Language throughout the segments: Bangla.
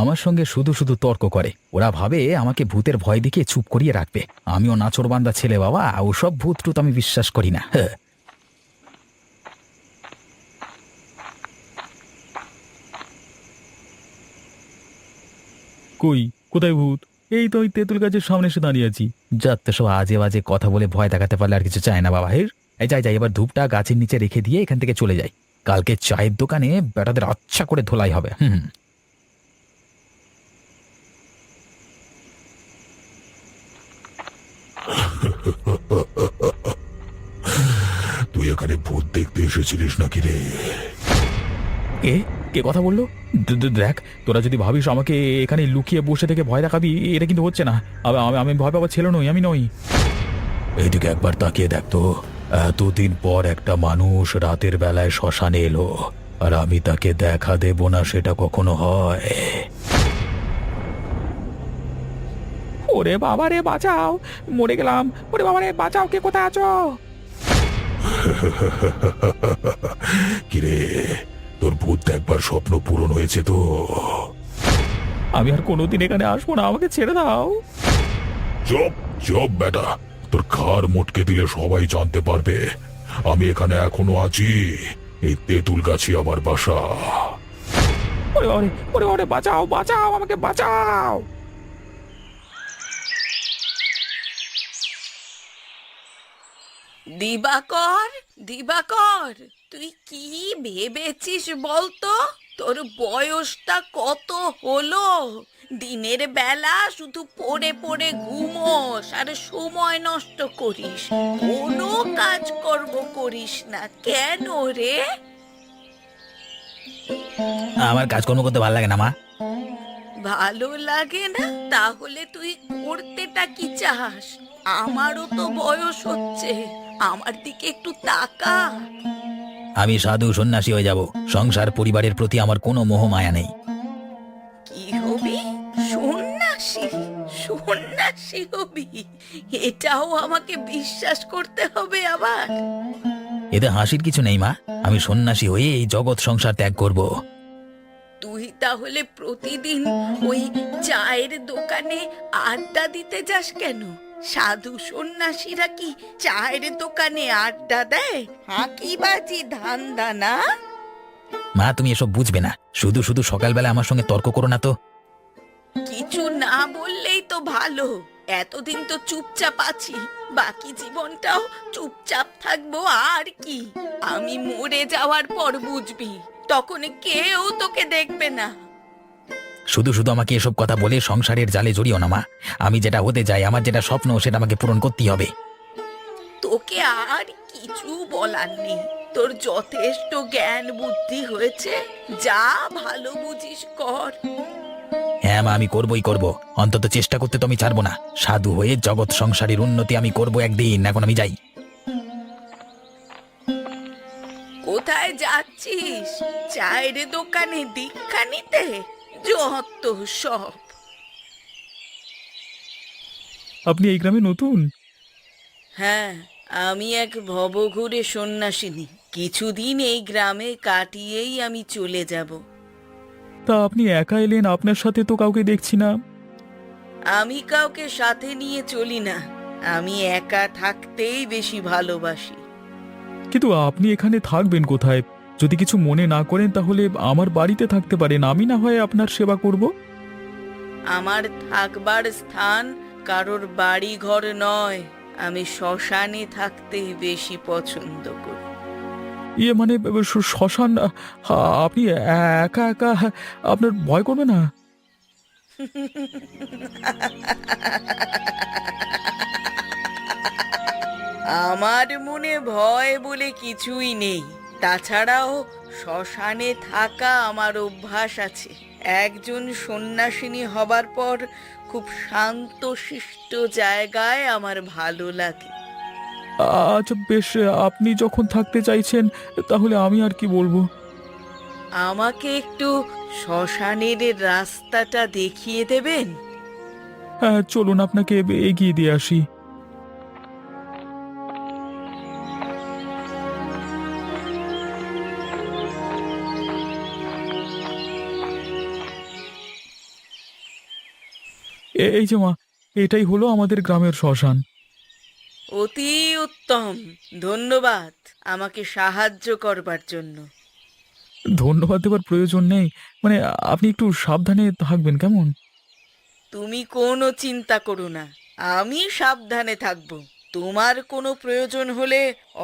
আমার সঙ্গে শুধু শুধু তর্ক করে। ওরা ভাবে আমাকে ভূতের ভয় দেখিয়ে চুপ করিয়ে রাখবে। আমিও নাছোড়বান্দা ছেলে বাবা, ওসব ভূত টুত আমি বিশ্বাস করি না। হ্যাঁ। কই, কোথায় ভূত? এই তো ওই তেঁতুল গাছের সামনে এসে দাঁড়িয়ে আছি। যাতে সব আজে বাজে কথা বলে ভয় দেখাতে পারলে আর কিছু চায় না বাবা। হের, এই যাই যাই, এবার ধূপটা গাছের নিচে রেখে দিয়ে এখান থেকে চলে যাই। কালকে চায়ের দোকানে বেটাদের আচ্ছা করে ধোলাই হবে। হুম। তুই এখানে ভূত দেখতে এসেছিলিস নাকি রে? কে কে কথা বললো? দেখ, তোরা যদি ভাবিস আমাকে এখানে লুকিয়ে বসে থেকে ভয় দেখাবি, এটা কিন্তু হচ্ছে না। আমি আমি ভয় পাবার ছেলে নই, আমি নই। এইদিকে একবার তাকিয়ে দেখ তো। এতদিন পর একটা মানুষ রাতের বেলায় শ্মশানে এলো, আর আমি তাকে দেখা দেব না সেটা কখনো হয়? ওরে বাবা রে, বাঁচাও, মরে গেলাম। ওরে বাবা রে, বাঁচাও, কে কোথায় আছো? কিরে, তোর ভূত দেখবার স্বপ্ন পূরণ হয়েছে তো? আমি আর কোনোদিন এখানে আসবো না, আমাকে ছেড়ে দাও। চুপ চুপ বেটা, তোর ঘাড় মোটকে দিলে সবাই জানতে পারবে আমি এখানে এখনো আছি। এই তেঁতুল গাছই আমার বাসা। ওরে বাবা রে, ওরে বাবা রে, বাঁচাও বাঁচাও, আমাকে বাঁচাও। দিবাকর, দিবাকর, তুই কি ভেবেছিস বলতো? তোর বয়সটা কত হলো? দিনের বেলা শুধু পড়ে পড়ে ঘুমোস আর সময় নষ্ট করিস, কোনো কাজকর্ম করিস না কেন রে? আমার কাজকর্ম করতে ভালো লাগে না মা। ভালো লাগে না? তাহলে তুই করতেটা কি চাস? আমারও তো বয়স হচ্ছে, আমার দিকে একটু তাকা। আমি সাধু সন্ন্যাসী হয়ে যাব। সংসার পরিবারের প্রতি আমার কোনো মোহ মায়া নেই। কি হবি? সন্ন্যাসী? সন্ন্যাসী হবি? এটাও আমাকে বিশ্বাস করতে হবে আবার? এতে হাসির কিছু নেই মা। আমি সন্ন্যাসী হয়ে এই জগৎ সংসার ত্যাগ করব। তুই তাহলে প্রতিদিন ওই চায়ের দোকানে আড্ডা দিতে যাস কেন? সাধু সন্ন্যাসীরা কি চায়ের দোকানে আড্ডা দেয়? হাঁকিবাজি ধান্দা না? মা, তুমি এসব বুঝবে না। শুধু শুধু সকালবেলা আমার সঙ্গে তর্ক করো না তো। কিছু না বললেই তো ভালো। এতদিন তো চুপচাপ আছি, বাকি জীবনটাও চুপচাপ থাকবো আর কি। আমি মরে যাওয়ার পর বুঝবি, তখন কেউ তোকে দেখবে না। শুধু শুধু আমাকে এসব কথা বলে সংসারের জালে জড়িও না মা। আমি যেটা হতে চাই, আমার যেটা স্বপ্ন, সেটা আমাকে পূরণ করতেই হবে। তোকে আর কিছু বলার নেই। তোর যথেষ্ট জ্ঞান বুদ্ধি হয়েছে, যা ভালো বুঝিস কর। হ্যাঁ মা, আমি করবই করব। অন্তত চেষ্টা করতে তো আমি ছাড়বো না। সাধু হয়ে জগৎ সংসারের উন্নতি আমি করব একদিন। এখন আমি যাই। কোথায় যাচ্ছিস? চায়ের দোকানে দীক্ষা নিতে? যত সব। আপনি এই গ্রামে নতুন? হ্যাঁ, আমি এক ভবঘুরে সন্ন্যাসিনী। কিছুদিন এই গ্রামে কাটিয়েই আমি চলে যাব। তা আপনি একা এলেন, আপনার সাথে তো কাউকে দেখছি না। আমি কাউকে সাথে নিয়ে চলি না, আমি একা থাকতেই বেশি ভালোবাসি। কিন্তু আপনি এখানে থাকবেন কোথায়? যদি কিছু মনে না করেন তাহলে আমার বাড়িতে থাকতে পারেন, আমি না হয় আপনার সেবা করব। আমার থাকবার স্থান কারোর বাড়ি ঘর নয়, আমি শ্মশানে থাকতেই বেশি পছন্দ করি। ইয়ে মানে শ্মশান? আপনি একা একা, আপনার ভয় করবে না? আমার মনে ভয় বলে কিছুই নেই। তাছাড়াও শ্মশানে থাকা আমার অভ্যাস আছে। একজন সন্ন্যাসিনী হবার পর খুব শান্তশিষ্ট জায়গায় আমার ভালো লাগে। আচ্ছা বেশ, আপনি যখন থাকতে চাইছেন তাহলে আমি আর কি বলবো। আমাকে একটু শ্মশানের রাস্তাটা দেখিয়ে দেবেন? হ্যাঁ চলুন, আপনাকে এগিয়ে দিয়ে আসি। এই যে মা, এটাই হলো আমাদের গ্রামের শ্মশান। অতি উত্তম, ধন্যবাদ আমাকে সাহায্য করবার জন্য। ধন্যবাদ দেওয়ার প্রয়োজন নেই, মানে আপনি একটু সাবধানে থাকবেন কেমন? তুমি কোনো চিন্তা করো না, আমি সাবধানে থাকব। তোমার কোনো প্রয়োজন হলে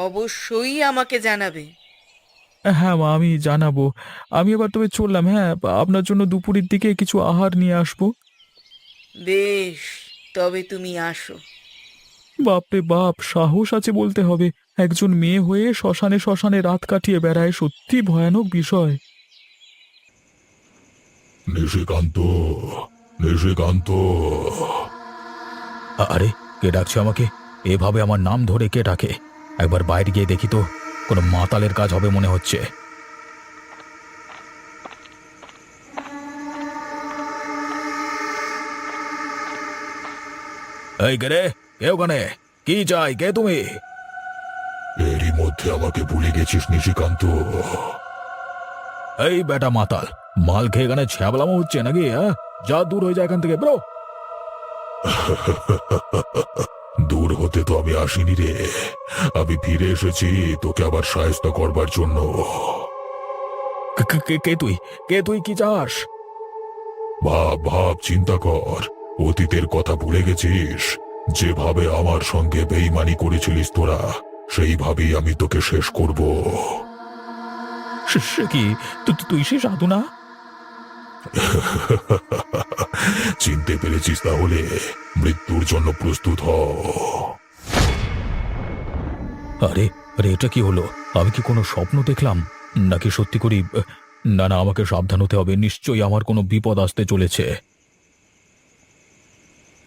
অবশ্যই আমাকে জানাবে। হ্যাঁ মা, আমি জানাবো। আমি এবার তবে চললাম, হ্যাঁ। আপনার জন্য দুপুরের দিকে কিছু আহার নিয়ে আসবো। বেশ, তবে তুমি আসো। বাপরে বাপ, সাহস আছে বলতে হবে। একজন মেয়ে হয়ে শ্মশানে শ্মশানে রাত কাটিয়ে বেড়ায়, সত্যি ভয়ানক বিষয়। নিশিকান্ত, নিশিকান্ত। আরে, কে ডাকছে আমাকে? এভাবে আমার নাম ধরে কে ডাকে? একবার বাইরে গিয়ে দেখি তো, কোনো মাতালের কাজ হবে মনে হচ্ছে। এই কে রে? কে ওখানে? কি চাই? কে তুমি? এরই মধ্যে আমাকে ভুলে গেছিস নিশিকান্ত? এই বেটা মাতাল, মাল খেয়ে এখানে ছ্যাবলামো হচ্ছে নাকি? হ্যাঁ, যা দূর হয়ে যায় এখান থেকে, ব্রো। দূর হতে তো আমি আসিনি রে, আমি ফিরে এসেছি তোকে আবার সাহায্য করবার জন্য। কে তুই? কে তুই? কি চাস? ভাব ভাব, চিন্তা কর। অতীতের কথা ভুলে গেছিস? যেভাবে আমার সঙ্গে বেইমানি করেছিলিস তোরা, সেইভাবেই আমি তোকে শেষ করব। সে কি? তুই সে সাধু না? চিনতে পেরেছিস তাহলে? মৃত্যুর জন্য প্রস্তুত হ। আরে আরে, এটা কি হলো? আমি কি কোনো স্বপ্ন দেখলাম, নাকি সত্যি করি? না না, আমাকে সাবধান হতে হবে, নিশ্চয়ই আমার কোনো বিপদ আসতে চলেছে।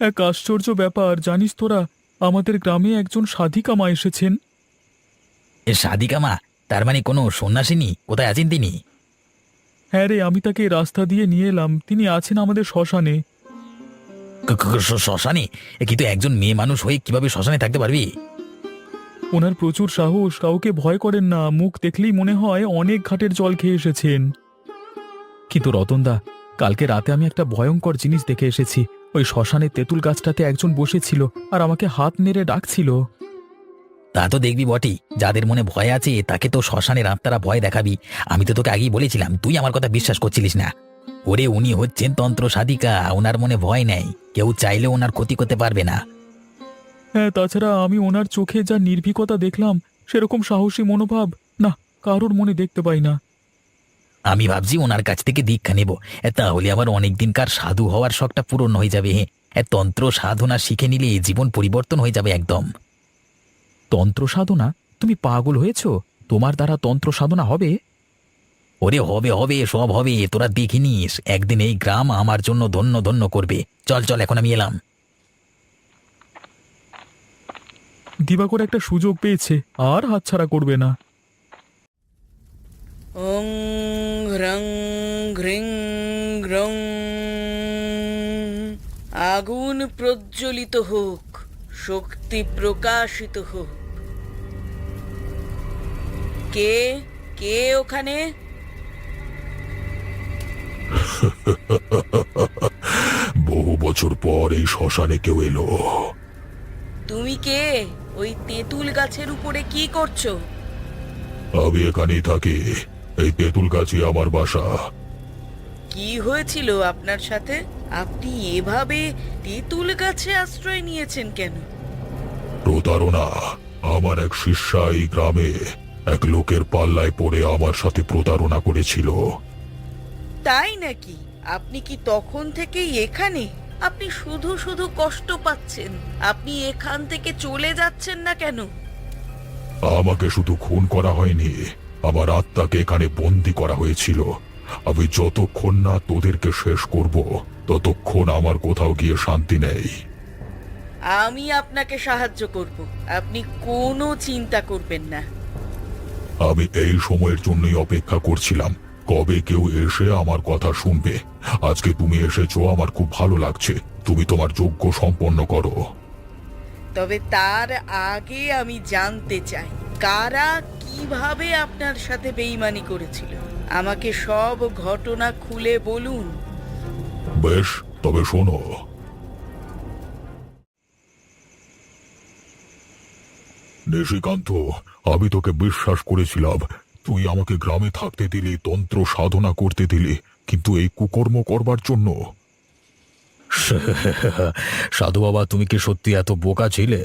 এক আশ্চর্য ব্যাপার, জানিস তোরা, আমাদের গ্রামে একজন সাধিকা মা এসেছেন। সাধিকা মা? তার মানে কোনো সন্ন্যাসিনী? কোথায় আছেন তিনি? হ্যাঁ রে, আমি তাকে রাস্তা দিয়ে নিয়ে এলাম, তিনি আছেন আমাদের শ্মশানে। শ্মশানে? কিন্তু একজন মেয়ে মানুষ হয়ে কিভাবে শ্মশানে থাকতে পারবি? ওনার প্রচুর সাহস, কাউকে ভয় করেন না, মুখ দেখলেই মনে হয় অনেক ঘাটের জল খেয়ে এসেছেন। কিন্তু রতনদা, কালকে রাতে আমি একটা ভয়ঙ্কর জিনিস দেখে এসেছি। ওই শ্মশানের তেঁতুল গাছটাতে একজন বসেছিল আর আমাকে হাত নেড়ে ডাকছিল। তা তো দেখবি বটেই, যাদের মনে ভয় আছে তাকে তো শ্মশানের আত্মারা ভয় দেখাবি। আমি তো তোকে আগেই বলেছিলাম, তুই আমার কথা বিশ্বাস করছিলিস না। ওরে, উনি হচ্ছেন তন্ত্র সাধিকা, ওনার মনে ভয় নেই, কেউ চাইলে ওনার ক্ষতি করতে পারবে না। হ্যাঁ, তাছাড়া আমি ওনার চোখে যা নির্ভীকতা দেখলাম, সেরকম সাহসী মনোভাব না কারোর মনে দেখতে পাই না। আমি ভাবছি ওনার কাছ থেকে দীক্ষা নেব, তাহলে আবার অনেক দিনকার সাধু হওয়ার শখটা পূরণ হয়ে যাবে। তন্ত্র সাধনা শিখে নিলে জীবন পরিবর্তন হয়ে যাবে একদম। তন্ত্র সাধনা? তুমি পাগল হয়েছো? তোমার দ্বারা তন্ত্র সাধনা হবে? ওরে হবে হবে, সব হবে, তোরা দেখিনিস, একদিন এই গ্রাম আমার জন্য ধন্য ধন্য করবে। চল চল, এখন আমি এলাম। দিবাকর একটা সুযোগ পেয়েছে, আর হাতছাড়া করবে না। ওং হ্রং ঘ্রিং গ্রং। আগুন প্রজ্বলিত হোক, শক্তি প্রকাশিত হোক। কে কে ওখানে? বহু বছর পর এই শ্মশানে কেউ এলো। তুমি কে? ওই তেঁতুল গাছের উপরে কি করছো? আমি এখানেই থাকি, এই তেঁতুল গাছই আমার বাসা। কি হয়েছিল আপনার সাথে? আপনি এভাবে তেঁতুল গাছে আশ্রয় নিয়েছেন কেন? প্রতারণা। আমার এক শিষ্যা এই গ্রামে এক লোকের পাল্লায় পড়ে আমার সাথে প্রতারণা করেছিল। তাই নাকি? আপনি কি তখন থেকেই এখানে? আপনি শুধু শুধু কষ্ট পাচ্ছেন, আপনি এখান থেকে চলে যাচ্ছেন না কেন? আমাকে শুধু খুন করা হয়নি, আমার আত্মাকে এখানে বন্দি করা হয়েছিল। আমি যতক্ষণ না তোদেরকে শেষ করব, ততক্ষণ আমার কোথাও গিয়ে শান্তি নেই। আমি আপনাকে সাহায্য করব, আপনি কোনো চিন্তা করবেন না। আমি এই সময়ের জন্যই অপেক্ষা করছিলাম, কবে কেউ এসে আমার কথা শুনবে। আজকে তুমি এসেছো, আমার খুব ভালো লাগছে। তুমি তোমার যজ্ঞ সম্পন্ন করো। তবে তার আগে আমি জানতে চাই, কারা কিভাবে আপনার সাথে বেইমানি করেছিল? আমাকে সব ঘটনা খুলে বলুন। বেশ, তবে শোনো। নিশিকান্ত, আমি তোকে বিশ্বাস করেছিলাম। তুই আমাকে গ্রামে থাকতে দিলি, তন্ত্র সাধনা করতে দিলি, কিন্তু এই কুকর্ম করবার জন্য? সাধু বাবা, তুমি কি সত্যি এত বোকা ছিলে?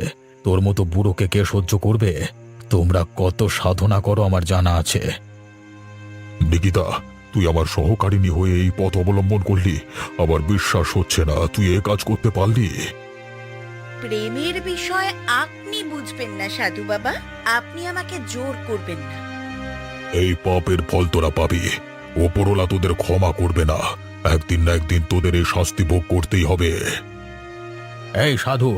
তোর মতো বুড়োকে কে সহ্য করবে? তোমরা কত সাধনা করো আমার জানা আছে। নিকিতা, তুই আমার সহকারিণী হয়ে এই পথ অবলম্বন করলি। আমার বিশ্বাস হচ্ছে না তুই এ কাজ করতে পারলি। প্রেমের বিষয় আপনি বুঝবেন না সাধু বাবা, আপনি আমাকে জোর করবেন না। এই পাপের ফল তোরা পাবি। ওপরওয়ালা তোদের ক্ষমা করবে না। একদিন না একদিন তোদের এই শাস্তি ভোগ করতেই হবে। এই সাধু,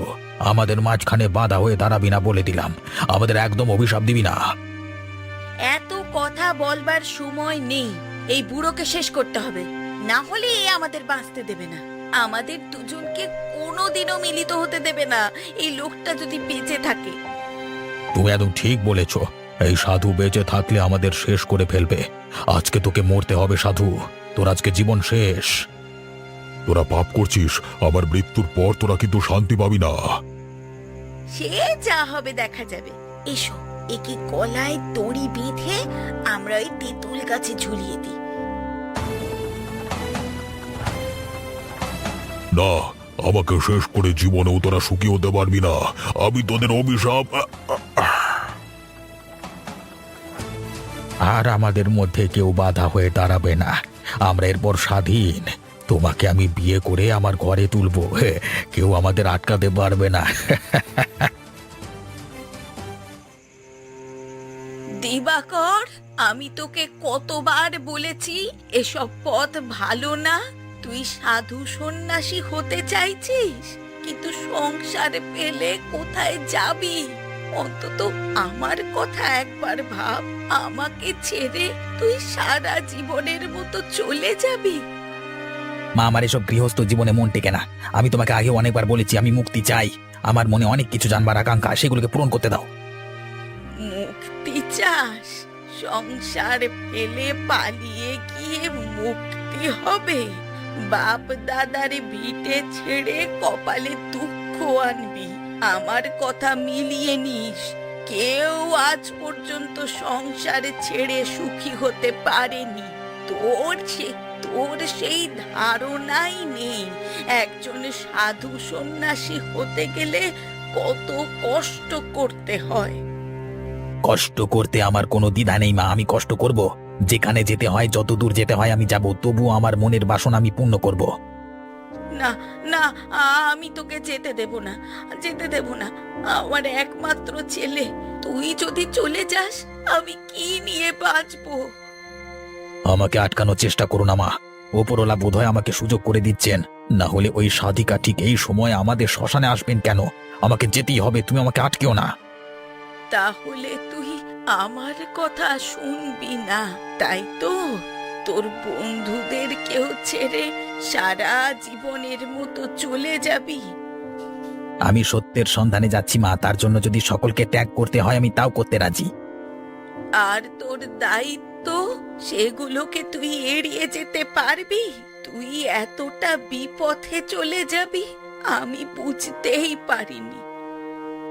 আমাদের মাঝখানে বাধা হয়ে দাঁড়াবি না বলে দিলাম। আমাদের একদম অভিশাপ দিবি না। এত কথা বলবার সময় নেই। এই বুড়োকে শেষ করতে হবে, না হলে এ আমাদের বাঁচতে দেবে না। আমাদের দুজনকে কোনোদিনও মিলিত হতে দেবে না এই লোকটা যদি বেঁচে থাকে। তুমি একদম ঠিক বলেছ। এই সাধু বেঁচে থাকলে আমাদের শেষ করে ফেলবে। আজকে তোকে মরতে হবে সাধু, তোর আজকে জীবন শেষ। তোরা পাপ করছিস, আবার মৃত্যুর পর তোরা কিন্তু শান্তি পাবি না। সে যা হবে দেখা যাবে। এসো, একে গলায় দড়ি বেঁধে আমরা ওই তেঁতুল গাছে ঝুলিয়ে দিই। না, আমাকে শেষ করে জীবনেও তোরা সুখী হতে পারবি না। আমি তোদের অভিশাপ। আর আমাদের মধ্যে কেউ বাধা হয়ে দাঁড়াবে না। আমরা এরপর স্বাধীন। তোমাকে আমি বিয়ে করে আমার ঘরে তুলবো। কেউ আমাদের আটকাতে পারবে না। দিবাকর, আমি তোকে কতবার বলেছি এসব পথ ভালো না। তুই সাধু সন্ন্যাসী হতে চাইছিস, কিন্তু সংসার পেলে কোথায় যাবি? অন্তত আমার কথা একবার ভাব। আমাকে ছেড়ে তুই সারা জীবনের মতো চলে যাবি? মা, আমার এসব গৃহস্থ জীবনে মন টেকে না। আমি তোমাকে আগে অনেকবার বলেছি আমি মুক্তি চাই। আমার মনে অনেক কিছু জানবার আকাঙ্ক্ষা, সেগুলোকে পূরণ করতে দাও। মুক্তি চাস? সংসার ফেলে পালিয়ে গিয়ে মুক্তি হবে? বাপ দাদার ভিটে ছেড়ে কপালে দুঃখ আনবি? আমার কথা মিলিয়ে নিস। কেউ আজ পর্যন্ত সংসার ছেড়ে সুখী হতে পারেনি। তোর সেই ধারণাই নেই একজন সাধু সন্ন্যাসী হতে গেলে কত কষ্ট করতে হয়। কষ্ট করতে আমার কোনো দ্বিধা নেই মা, আমি কষ্ট করব। যেখানে যেতে হয়, যত দূর যেতে হয় আমি যাব, তবু আমার মনের বাসনা আমি পূর্ণ করব। না না, আমি তোকে যেতে দেব না, যেতে দেব না। আমার একমাত্র ছেলে, তুই যদি চলে যাস আমি কি নিয়ে বাঁচবো? আমাকে আটকানোর চেষ্টা করো না মা। ওপরওয়ালা বোধহয় আমাকে সুযোগ করে দিচ্ছেন। না হলে ওই সাধিকা ঠিক এই সময় আমাদের শ্মশানে আসবেন কেন? আমাকে যেতেই হবে, তুমি আমাকে আটকেও না। তাহলে তুই আমার কথা শুনবি না, তাই তো? তোর বন্ধুদের কেউ ছেড়ে সারা জীবনের মতো চলে যাবি? আমি সত্যের সন্ধানে যাচ্ছি মা, তার জন্য যদি সকলকে ত্যাগ করতে হয় আমি তাও করতে রাজি। আর তোর দায়িত্ব, সেগুলোকে তুই এড়িয়ে যেতে পারবি? তুই এতটা বিপথে চলে যাবি আমি বুঝতেই পারিনি।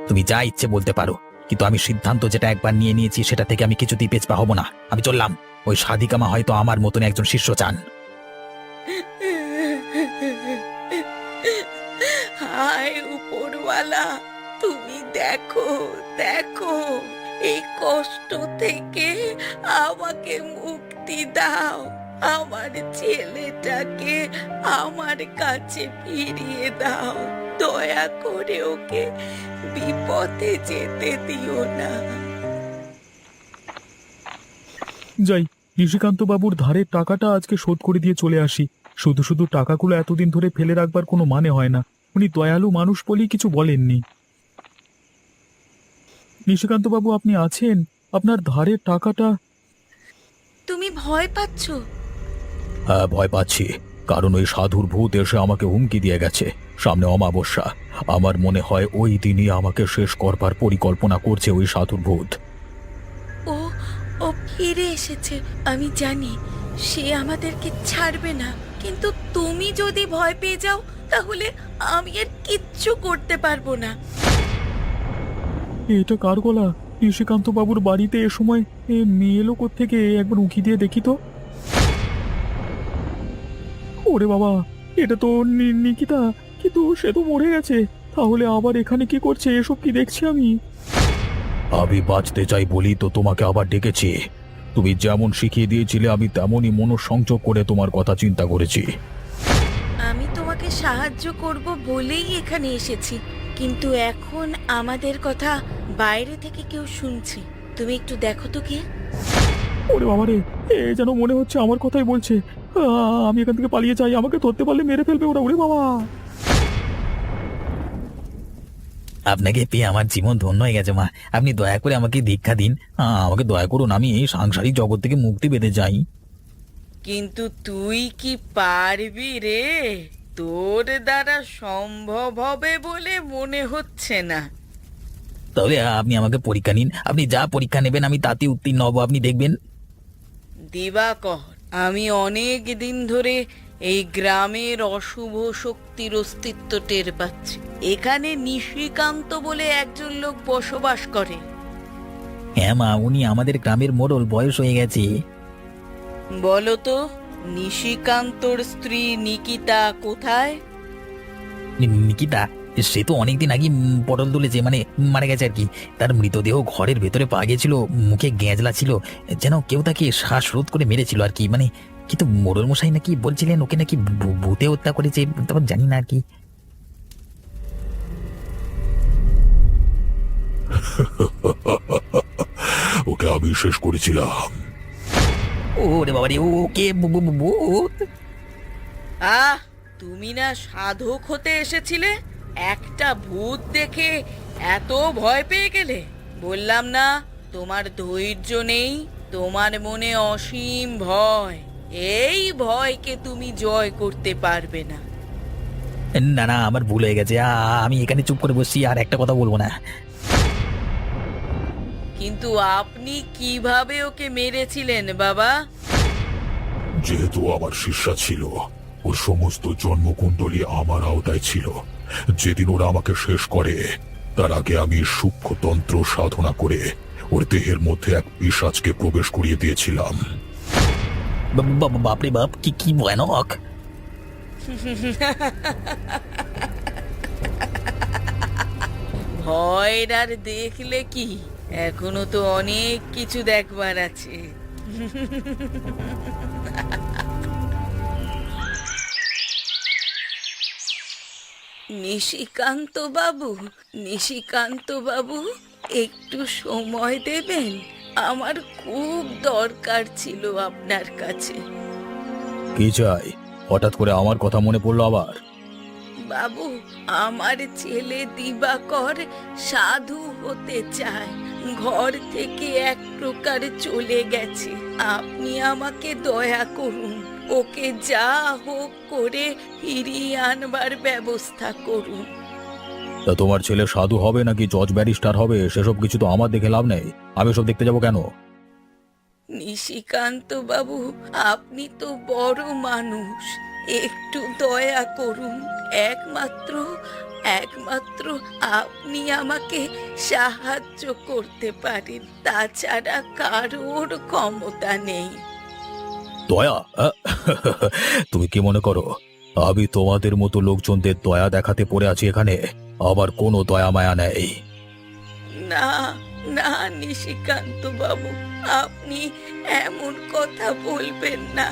তুমি যা ইচ্ছে বলতে পারো, কিন্তু আমি সিদ্ধান্ত যেটা একবার নিয়ে নিয়েছি সেটা থেকে আমি কিছুতেই পেছপা হব না। আমি চললাম। ওই সাধিকা মা হয়তো আমার মতন একজন শিষ্য চান। হায় উপরওয়ালা, তুমি দেখো দেখো, এই কষ্ট থেকে আমাকে মুক্তি দাও। আমার ছেলেটাকে আমার কাছে ফিরিয়ে দাও। দয়া করে ওকে বিপথে যেতে দিও না। যাই, নিশিকান্ত বাবুর ধারের টাকাটা আজকে শোধ করে দিয়ে চলে আসি। শুধু শুধু টাকাগুলো এতদিন ধরে ফেলে রাখবার কোনো মানে হয় না। উনি দয়ালু মানুষ বলেই কিছু বলেননি। নিশিকান্ত বাবু, আপনি আছেন? আপনার ধারের টাকাটা। তুমি ভয় পাচ্ছ? হ্যাঁ, ভয় পাচ্ছি। কারণ ওই সাধুর ভূত এসে আমাকে হুমকি দিয়ে গেছে। সামনে অমাবস্যা, আমার মনে হয় ওই দিনই আমাকে শেষ করবার পরিকল্পনা করছে ওই সাধুর ভূত। ও ও ফিরে এসেছে, আমি জানি। সে আমাদেরকে ছাড়বে না। কিন্তু তুমি যদি ভয় পেয়ে যাও তাহলে আমি আর কিচ্ছু করতে পারবো না। এটা কার গলা? নিশিকান্ত বাবুর বাড়িতে এ সময় মেয়ে এলো কোত্থেকে? একবার উঁকি দিয়ে দেখি তো। ওরে বাবা, এটা তো নিকিতা, কিন্তু সে তো মরে গেছে। তাহলে আবার এখানে কি করছে? এসব কি দেখছি আমি? আমি বাঁচতে চাই বলি তো তোমাকে আবার ডেকেছি। তুমি যেমন শিখিয়ে দিয়েছিলে আমি তেমনই মনোসংযোগ করে তোমার কথা চিন্তা করেছি। আমি তোমাকে সাহায্য করব বলেই এখানে এসেছি, কিন্তু এখন আমাদের কথা বাইরে থেকে কেউ শুনছে। তুমি একটু দেখো তো কে। ওরে বাবা রে, এ যেন মনে হচ্ছে আমার কথাই বলছে। আমি এখান থেকে পালিয়ে যাই, আমাকে ধরতে পারলে মেরে ফেলবে ওরা। ওরে বাবা! আপনাকে পেয়ে আমার জীবন ধন্য হয়ে গেছে মা। আপনি দয়া করে আমাকে দীক্ষা দিন। আমাকে দয়া করুন, আমি এই সাংসারিক জগৎ থেকে মুক্তি পেতে চাই। কিন্তু তুই কি পারবি রে? তোর দ্বারা সম্ভব হবে বলে মনে হচ্ছে না। তাহলে আপনি আমাকে পরীক্ষা নিন। আপনি যা পরীক্ষা নেবেন আমি তাতে উত্তীর্ণ হব, আপনি দেখবেন। দিবাকর, আমি অনেক দিন ধরে এই গ্রামের অশুভ শক্তির অস্তিত্ব টের পাচ্ছি। এখানে নিশিকান্ত বলে একজন লোক বসবাস করে। হ্যাঁ মা, উনি আমাদের গ্রামের মোড়ল, বয়স হয়ে গেছে। বলো তো, নিশিকান্তর স্ত্রী নিকিতা কোথায়? নিকিতা, সে তো অনেকদিন আগে পটল তুলেছে, মানে মারা গেছে আর কি। তার মৃতদেহ ঘরের ভেতরে পাওয়া গেছিল, মুখে গ্যাঁজলা ছিল, যেন কেউ তাকে শ্বাসরোধ করে মেরেছিল আর কি। মানে কিন্তু মোড়ল মশাই নাকি বলছিলেন ওকে নাকি ভূতে হত্যা করেছে, তখন জানি না আর কি। ওকে আমি শেষ করেছিলাম। ওরে বাবা রে, ওকে ভূত! আহ, তুমি না সাধক হতে এসেছিলে? একটা ভূত দেখে এত ভয় পেয়ে গেলে? বললাম না তোমার ধৈর্য নেই, তোমার মনে অসীম ভয়। এই ভয়কে তুমি জয় করতে পারবে না। না না, আমার ভুল হয়ে গেছে। আমি এখানে চুপ করে বসছি, আর একটা কথা বলবো না। কিন্তু আপনি কিভাবে ওকে মেরেছিলেন বাবা? যেহেতু আমার শিষ্যা ছিল, ওর সমস্ত জন্মকুণ্ডলী আমার আওতায় ছিল। যেদিন ওরা আমাকে শেষ করে, তার আগে আমি সূক্ষ্মতন্ত্র সাধনা করে ওর দেহের মধ্যে এক পিশাচকে প্রবেশ করিয়ে দিয়েছিলাম। বাপরে বাপ, কি কি ভয়ানক! ভয়ের আর দেখলে কি, এখনো তো অনেক কিছু দেখবার আছে। নিশিকান্ত বাবু, নিশিকান্ত বাবু, একটু সময় দেবেন? আমার খুব দরকার ছিল আপনার কাছে। কি চাই? হঠাৎ করে আমার কথা মনে পড়লো আবার? বাবু, আমার ছেলে দিবাকর সাধু হতে চায়, ঘর থেকে এক প্রকার চলে গেছে। আপনি আমাকে দয়া করুন, ওকে যা হোক করে ফিরিয়ে আনবার ব্যবস্থা করুন। তা তোমার ছেলে সাধু হবে নাকি জজ ব্যারিস্টার হবে সেসব কিছু তো আমার দেখে লাভ নেই। আমি সব দেখতে যাবো কেন? নিশিকান্ত বাবু, আপনি তো বড় মানুষ, একটু দয়া করুন। একমাত্র একমাত্র আপনি আমাকে সাহায্য করতে পারেন, তাছাড়া কারোর ক্ষমতা নেই। দয়া? তুমি কি মনে করো আমি তোমাদের মতো লোকজনদের দয়া দেখাতে পড়ে আছি এখানে? আমার কোনো দয়া মায়া নেই। না না নিশিকান্ত বাবু, আপনি এমন কথা বলবেন না।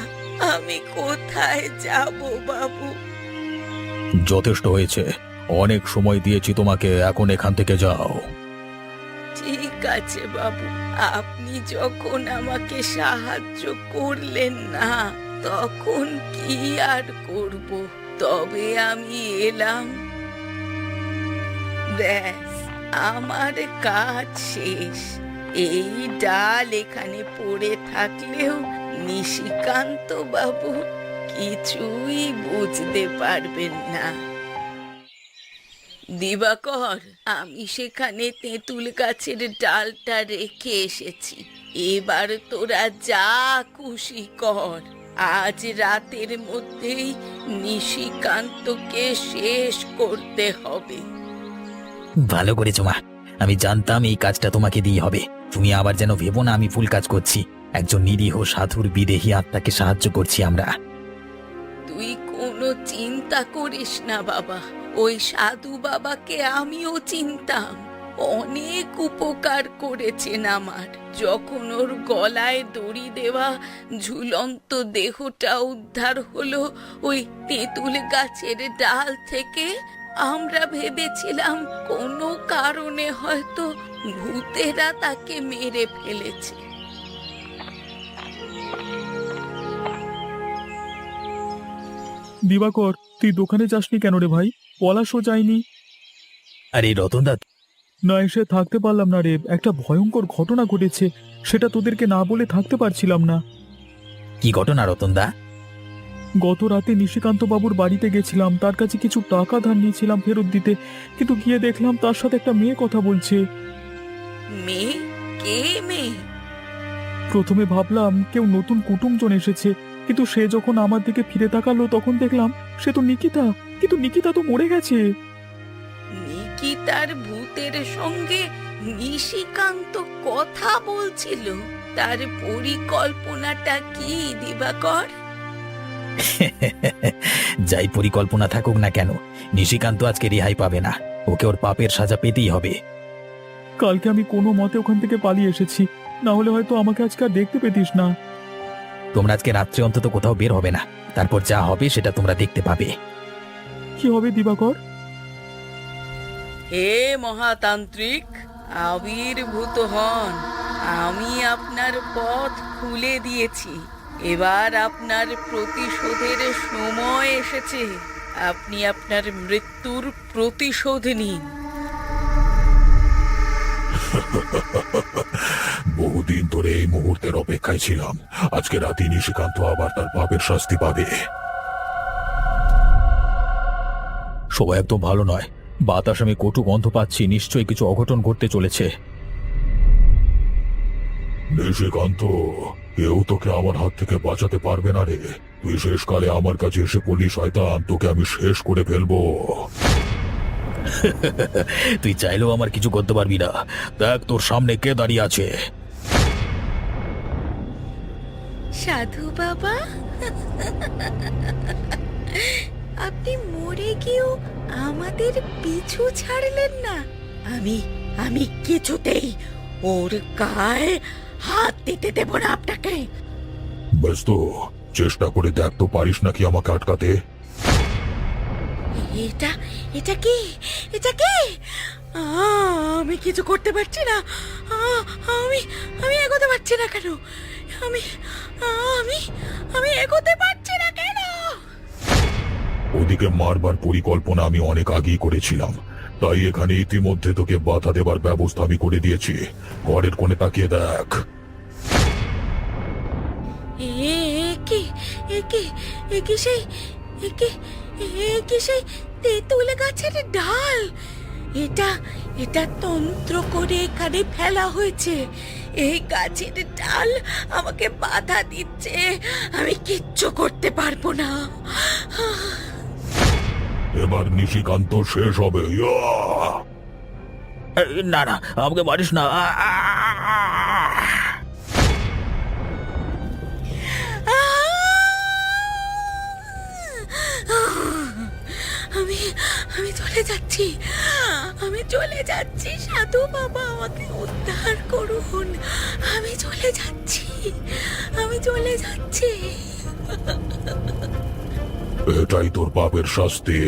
আমি কোথায় যাব বাবু? যথেষ্ট হয়েছে, অনেক সময় দিয়েছি তোমাকে, এখন এখান থেকে যাও। ঠিক আছে বাবু, আপনি যখন আমাকে সাহায্য করলেন না, তখন কি আর করব? তবে আমি এলাম। ব্যাস, আমার কাজ শেষ। এই ডাল এখানে পড়ে থাকলেও নিশিকান্ত বাবু কিছুই বুঝতে পারবেন না। দিবাকর, আমি সেখানে তেঁতুল গাছের ডালটা রেখে এসেছি। এবার তোরা যা খুশি কর। আজ রাতের মধ্যেই নিশিকান্তকে শেষ করতে হবে। ভালো করেছো মা, আমি জানতাম এই কাজটা তোমাকে দিয়ে হবে। তুমি আবার যেন ভেবো না আমি ভুল কাজ করছি। একজন নিরীহ সাধুর বিদেহী আত্মাকে সাহায্য করছি আমরা। তুই কোনো চিন্তা করিস না বাবা, ওই সাধু বাবাকে আমিও চিনতাম। অনেক উপকার করেছেন আমার। যখন ওর গলায় দড়ি দেওয়া ঝুলন্ত দেহটা উদ্ধার হলো ওই তেঁতুল গাছের ডাল থেকে, আমরা ভেবেছিলাম কোনো কারণে হয়তো ভূতেরা তাকে মেরে ফেলেছে। দিবাকর, তুই দোকানে যাসনি কেন রে ভাই? পলাশও যায়নি। আরে রতনদা, না এসে থাকতে পারলাম না রে, একটা ভয়ঙ্কর ঘটনা ঘটেছে, সেটা তোদেরকে না বলে থাকতে পারছিলাম না। কি ঘটনা রতনদা? গত রাতে নিশিকান্ত বাবুর বাড়িতে গেছিলাম, তার কাছে কিছু টাকা ধার নিয়েছিলাম ফেরত দিতে, কিন্তু গিয়ে দেখলাম তার সাথে একটা মেয়ে কথা বলছে। মেয়ে? কে মেয়ে? প্রথমে ভাবলাম কেউ নতুন কুটুমজন এসেছে, কিন্তু সে যখন আমার দিকে ফিরে তাকালো তখন দেখলাম সে তো নিকিতা। কিন্তু নিকিতা তো মরে গেছে। নিকিতার ভূতের সঙ্গে নিশিকান্ত কথা বলছিল? তার পরিকল্পনাটা কি দিবাকর? যাই পরিকল্পনা থাকুক না কেন, নিশিকান্ত আজকে রেহাই পাবে না। ওকে ওর পাপের সাজা পেতেই হবে। কালকে আমি কোনো মতে ওখান থেকে পালিয়ে এসেছি, না হলে হয়তো আমাকে আজকে আর দেখতে পেতিস না। তোমরা আজকে রাত্রে অন্তত কোথাও বের হবে না, তারপর যা হবে সেটা তোমরা দেখতে পাবে। কি হবে দিবাকর? হে মহাতান্ত্রিক, আবির্ভূত হন। আমি আপনার পথ খুলে দিয়েছি। এবার আপনার প্রতিশোধের সময় এসেছে। আপনি আপনার মৃত্যুর প্রতিশোধ নিন। বহুদিন ধরে এই মুহূর্তের অপেক্ষায় ছিলাম। আজকে রাতে নিশিকান্ত আবার তার পাপের শাস্তি পাবে। সবাই একদম ভালো নয়, বাতাস আমি কটু গন্ধ পাচ্ছি, নিশ্চয়ই কিছু অঘটন ঘটতে চলেছে। নিশিকান্ত, কেউ তোকে আমার হাত থেকে বাঁচাতে পারবে না রে। তুই শেষকালে আমার কাছে এসে পড়লি শয়তান, তোকে আমি শেষ করে ফেলবো। তুই চাইলেও আমার কিছু করতে পারবি না। দেখ তোর সামনে কে দাঁড়িয়ে আছে। সাধু বাবা, আপনি মরে গিয়েও আমাদের পিছু ছাড়লেন না। আমি কিছুতেই ওর গায়ে হাত দিতে দেব না আপনাকে। বেশ তো, চেষ্টা করে দেখ তো পারিস নাকি আমাকে আটকাতে। এটা এটা কি? এটা কি? আমি কিছু করতে পারছি না। আমি আমি এগোতে পারছি না কেন? আমি আমি আমি এগোতে পারছি না কেন? ওদিকে মারবার পরিকল্পনা আমি অনেক আগেই করেছিলাম, তাই এখানে ইতিমধ্যে তোকে বাধা দেবার ব্যবস্থা আমি করে দিয়েছি। ঘরের কোণে তাকিয়ে দেখ। সেই তেঁতুল গাছের ডাল। এটা তন্ত্র করে এখানে ফেলা হয়েছে। এই গাছের ডাল আমাকে বাধা দিচ্ছে। আমি কিচ্ছু করতে পারবো না। এবার নিশিকান্ত শেষ হবে। না না, আমাকে মারিস না। আমি চলে যাচ্ছি। আমি চলে যাচ্ছি। সাধু বাবা, আমাকে উদ্ধার করুন। আমি চলে যাচ্ছি। এটাই তোর পাপের শাস্তি।